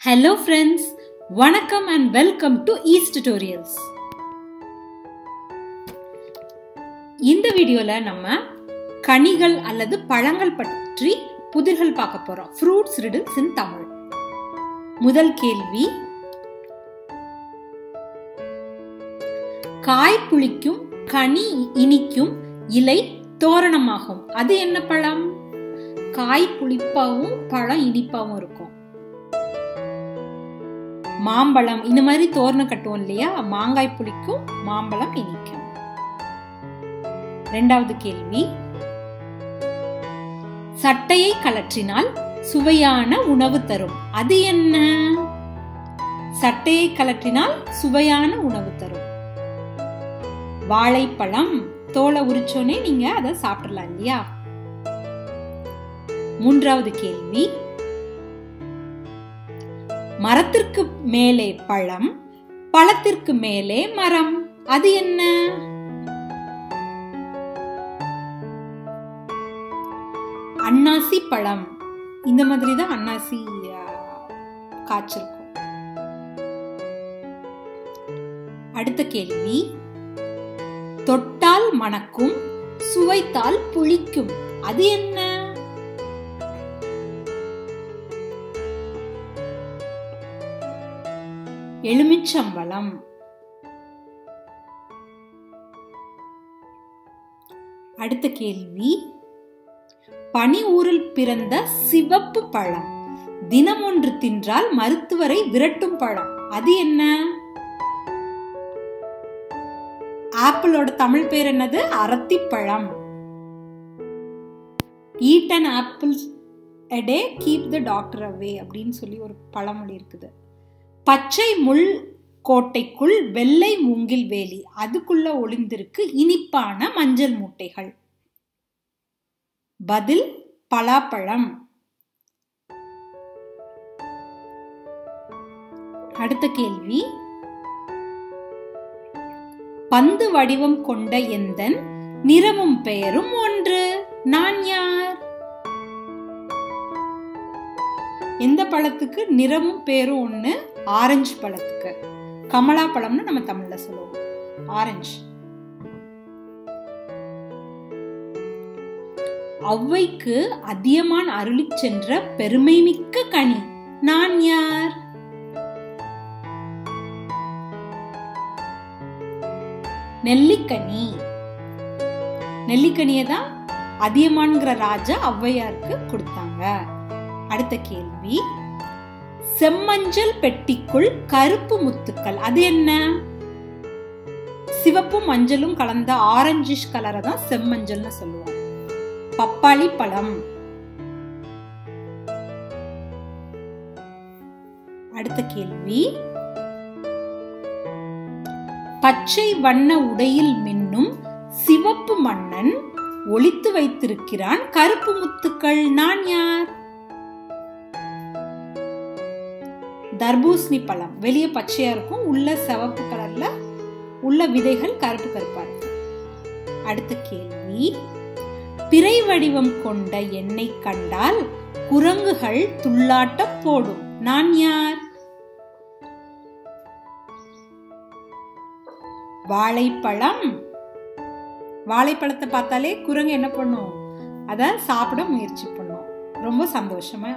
Hello friends, வணக்கம் and welcome to Eezytutorials. இந்த வீடியோல நம்ம கனிகள் அல்லது பழங்கள் பற்றி புதிர்கள் பார்க்க போறோம். Fruits riddles in Tamil. முதல் கேள்வி, காய் புளிக்கும், கனி இனிக்கும், இலை தோரணமாகும். அது என்ன பழம்? காய் புளிப்பாவும் பழம் இனிப்பாவும் இருக்கும். மாம்பழம், இந்த மாதிரி தோரணம் கட்டுவோம் இல்லையா? மாங்காய் புளிக்கும், மாம்பழம் இனிக்கும். இரண்டாவது கேள்வி, சட்டையை கழற்றினால் சுவையான உணவு தரும். அது என்ன? சட்டையை கழற்றினால் சுவையான உணவு தரும். வாழைப்பழம். தோலை உரிச்சோனே நீங்க அதை சாப்பிடலாம் இல்லையா? மூன்றாவது கேள்வி, மரத்திற்கு மேலே பழம், பழத்திற்கு மேலே மரம். அது என்ன? அன்னாசி பழம். இந்த மாதிரி தான் அன்னாசி காய்ச்சிருக்கும். அடுத்த கேள்வி, தொட்டால் மணக்கும், சுவைத்தால் புளிக்கும். அது என்ன? எலுமிச்சம்பழம். அடுத்த கேள்வி, பனி ஊரில் பிறந்த சிவப்பு பழம், தினம் ஒன்று தின்றால் மருத்துவரை விரட்டும் பழம். அது என்ன? ஆப்பிளோட தமிழ் பேர் என்னது? அரத்திப்பழம். Eat an apple a day, keep the doctor away அப்படின்னு சொல்லி ஒரு பழமொழி இருக்குது. பச்சை முள் கோட்டைக்குள் வெள்ளை மூங்கில் வேலி, அதுக்குள்ள ஒளிந்திருக்கு இனிப்பான மஞ்சள் மூட்டைகள். பதில் பலாப்பழம். அடுத்த கேள்வி, பந்து வடிவம் கொண்ட எந்தன், நிறமும் பெயரும் ஒன்று. நான் யார்? எந்த பழத்துக்கு நிறமும் பேரும் ஒண்ணு? ஆரஞ்சு பழத்துக்கு. கமலா பழம்னு நம்ம தமிழ்ல சொல்லுவோம். ஆரஞ்சு. ஒளவைக்கு அதியமான் அருளி சென்ற பெருமை மிக்க கனி. நான் யார்? நெல்லிக்கனி. நெல்லிக்கனியை தான் அதியமான்கிற ராஜா ஒளவையாருக்கு கொடுத்தாங்க. அடுத்த கேள்வி, செம்மஞ்சள் பெட்டிக்குள் கருப்பு முத்துக்கள். அது என்ன? சிவப்பும் மஞ்சளும் கலந்த ஆரஞ்சிஷ் கலரை தான் செம்மஞ்சள்னு சொல்லுவோம். பப்பாளி பழம். அடுத்த கேள்வி, பச்சை வண்ண உடையில் மின்னும் சிவப்பு மன்னன் ஒளித்து வைத்திருக்கிறான் கருப்பு முத்துக்கள். நான் யார்? தர்பூசணி பழம். வெளியே பச்சையா இருக்கும், உள்ள சிவப்பு கலர்ல, உள்ள விதைகள் கருப்பு கருப்பா இருக்கும். அடுத்த கேள்வி, பிறை வடிவம் கொண்ட எண்ணெய் கண்டால் குரங்குகள் துள்ளாட்டம் போடும். நான் யார்? வாழைப்பழம். வாழைப்பழத்தை பார்த்தாலே குரங்கு என்ன பண்ணும்? அத சாப்பிட முயற்சி பண்ணும். ரொம்ப சந்தோஷமா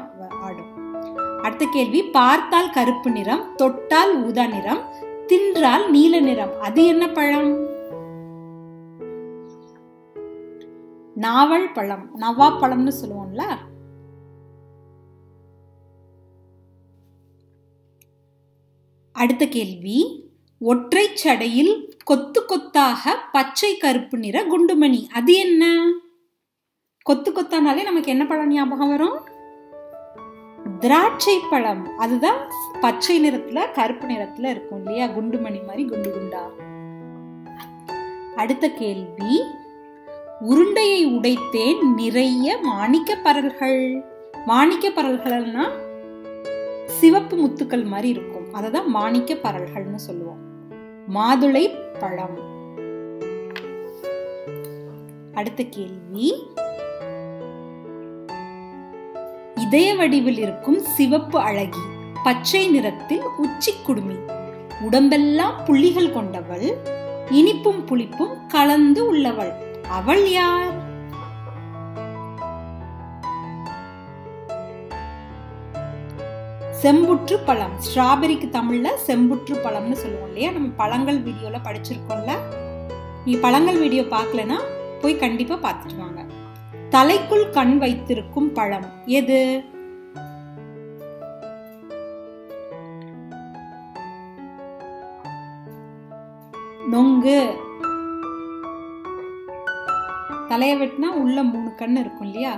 ஆடும். அடுத்த கேள்வி, பார்த்தால் கருப்பு நிறம், தொட்டால் ஊதா நிறம், தின்றால் நீல நிறம். அது என்ன பழம்? நாவல் பழம். நவா பழம்னு சொல்லுவோம்ல. அடுத்த கேள்வி, ஒற்றை சடையில் கொத்து கொத்தாக பச்சை கருப்பு நிற குண்டுமணி. அது என்ன? கொத்து கொத்தானாலே நமக்கு என்ன பழம் ஞாபகம் வரும்? திராட்சை பழம். அதுதான் பச்சை நிறத்துல கருப்பு நிறத்துல இருக்கும் இல்லையா? குண்டுமணி மாதிரி குண்டு குண்டா. அடுத்த கேள்வி, உருண்டையை உடைத்தேன் நிறைய மாணிக்க பரல்கள். மாணிக்க பரல்கள்னா சிவப்பு முத்துக்கள் மாதிரி இருக்கும், அததான் மாணிக்க பரல்கள்னு சொல்லுவோம். மாதுளை பழம். அடுத்த கேள்வி, இதய வடிவில் இருக்கும் சிவப்பு அழகி பச்சை நிறத்தில் உச்சி குடுமி, உடம்பெல்லாம் புள்ளிகள் கொண்டவள், இனிப்பும் புளிப்பும் கலந்து உள்ளவள். அவள் யார்? செம்புற்று பழம். ஸ்ட்ராபெரிக்கு தமிழ்ல செம்புற்று பழம்னு சொல்லுவோம் இல்லையா? நம்ம பழங்கள் வீடியோல படிச்சிருக்கோம்ல. நீ பழங்கள் வீடியோ பார்க்கலனா போய் கண்டிப்பா பார்த்துட்டு வாங்க. தலைக்குள் கண் வைத்திருக்கும் பழம் எது? நொங்கு. தலைய வெட்டினா உள்ள 3 கண் இருக்கும் இல்லையா?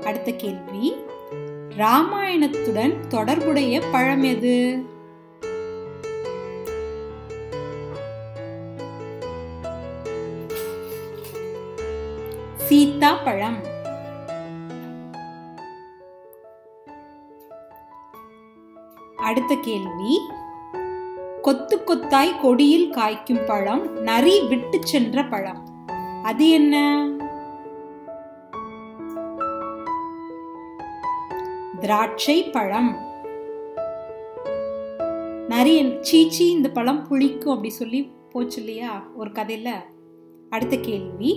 அடுத்த கேள்வி, ராமாயணத்துடன் தொடர்புடைய பழம் எது? சீதா பழம். அடுத்த கேள்வி, கொத்து கொத்தாய் கொடியில் காய்க்கும் பழம், நரி விட்டு சென்ற பழம், அது என்ன? திராட்சை பழம். நரி சீச்சி இந்த பழம் புளிக்கும் அப்படி சொல்லி போச்சு இல்லையா ஒரு கதையில. அடுத்த கேள்வி,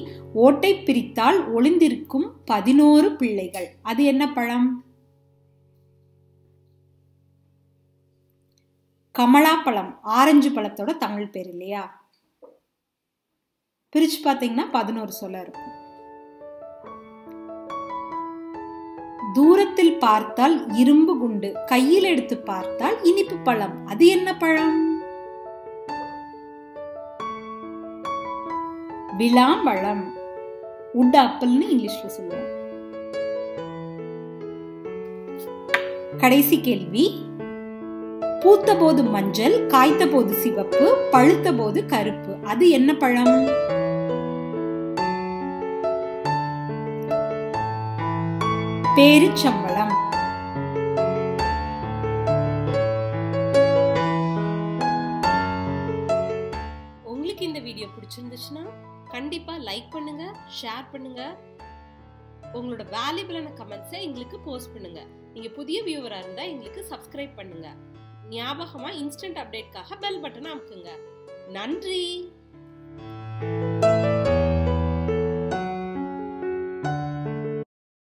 ஓட்டை பிரித்தால் ஒளிந்திருக்கும் 11 பிள்ளைகள், அது என்ன பழம்? கமலா பழம். ஆரஞ்சு பழத்தோட தமிழ் பேர் இல்லையா? பிரிச்சு பார்த்தீங்கன்னா 11 சொல்ல இருக்கும். தூரத்தில் பார்த்தால் இரும்பு குண்டு, கையில் எடுத்து பார்த்தால் இனிப்பு பழம், அது என்ன பழம்? விளாம்பழம். உட் ஆப்பிள்னு இங்கிலீஷ்ல சொல்லுவோம். கடைசி கேள்வி, பூத்த போது மஞ்சள், காய்த்த போது சிவப்பு, பழுத்த போது கருப்பு, அது என்ன பழம்? பேரிச்சம்பழம். உங்களுக்கு இந்த வீடியோ பிடிச்சிருந்துச்சுன்னா கண்டிப்பா லைக் பண்ணுங்க, ஷேர் பண்ணுங்க, உங்களோட வேல்யூபிளான கமெண்ட்ஸை எங்களுக்கு போஸ்ட் பண்ணுங்க. நீங்க புதிய வியூவரா இருந்தா எங்களுக்கு சப்ஸ்கிரைப் பண்ணுங்க. ஞாபகமா இன்ஸ்டன்ட் அப்டேட்காக பெல் பட்டனை அமுக்குங்க. நன்றி.